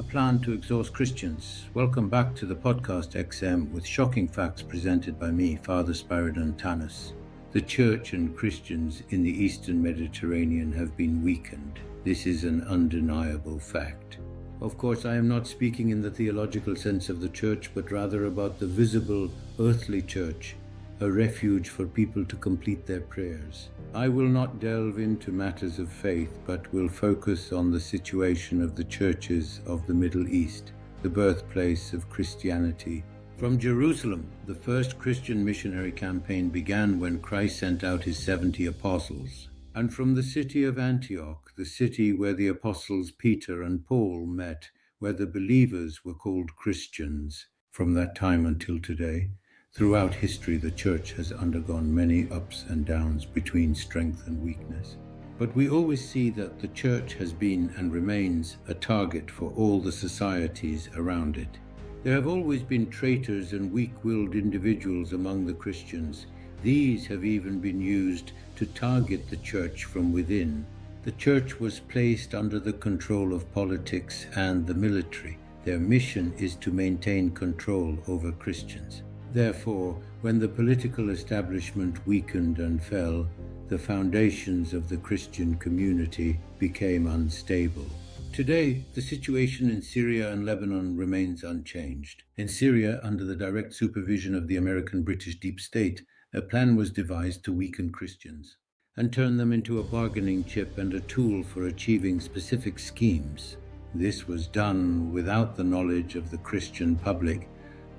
plan to exhaust Christians. Welcome back to the Podcast X.M with shocking facts presented by me, Father Spiridon Tanis. The Church and Christians in the Eastern Mediterranean have been weakened. This is an undeniable fact. Of course, I am not speaking in the theological sense of the Church, but rather about the visible, earthly Church, a refuge for people to complete their prayers. I will not delve into matters of faith, but will focus on the situation of the churches of the Middle East, the birthplace of Christianity. From Jerusalem, the first Christian missionary campaign began when Christ sent out his 70 apostles. And from the city of Antioch, the city where the apostles Peter and Paul met, where the believers were called Christians, from that time until today. Throughout history, the Church has undergone many ups and downs between strength and weakness. But we always see that the Church has been and remains a target for all the societies around it. There have always been traitors and weak-willed individuals among the Christians. These have even been used to target the Church from within. The Church was placed under the control of politics and the military. Their mission is to maintain control over Christians. Therefore, when the political establishment weakened and fell, the foundations of the Christian community became unstable. Today, the situation in Syria and Lebanon remains unchanged. In Syria, under the direct supervision of the American-British deep state, a plan was devised to weaken Christians and turn them into a bargaining chip and a tool for achieving specific schemes. This was done without the knowledge of the Christian public,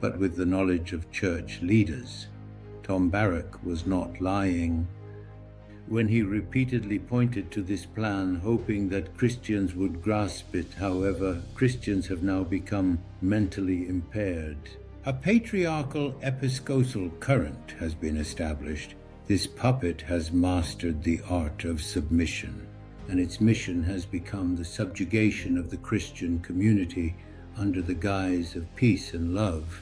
but with the knowledge of church leaders. Tom Barrack was not lying when he repeatedly pointed to this plan, hoping that Christians would grasp it. However, Christians have now become mentally impaired. A patriarchal episcopal current has been established. This puppet has mastered the art of submission, and its mission has become the subjugation of the Christian community under the guise of peace and love,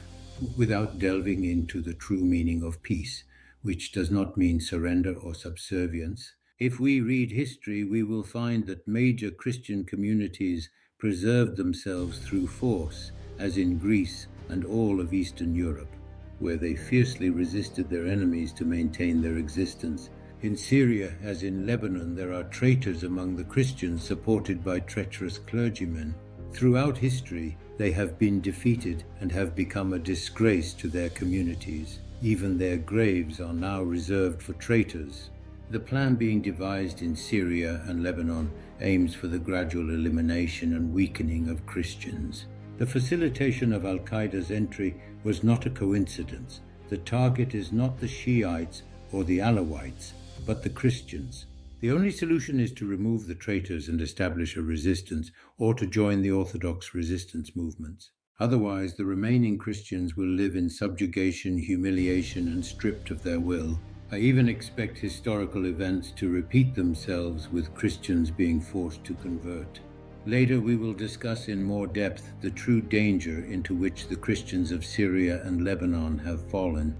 without delving into the true meaning of peace, which does not mean surrender or subservience. If we read history, we will find that major Christian communities preserved themselves through force, as in Greece and all of Eastern Europe, where they fiercely resisted their enemies to maintain their existence. In Syria, as in Lebanon, there are traitors among the Christians supported by treacherous clergymen. Throughout history, they have been defeated and have become a disgrace to their communities. Even their graves are now reserved for traitors. The plan being devised in Syria and Lebanon aims for the gradual elimination and weakening of Christians. The facilitation of Al-Qaeda's entry was not a coincidence. The target is not the Shiites or the Alawites, but the Christians. The only solution is to remove the traitors and establish a resistance, or to join the Orthodox resistance movements. Otherwise, the remaining Christians will live in subjugation, humiliation, and stripped of their will. I even expect historical events to repeat themselves, with Christians being forced to convert. Later, we will discuss in more depth the true danger into which the Christians of Syria and Lebanon have fallen.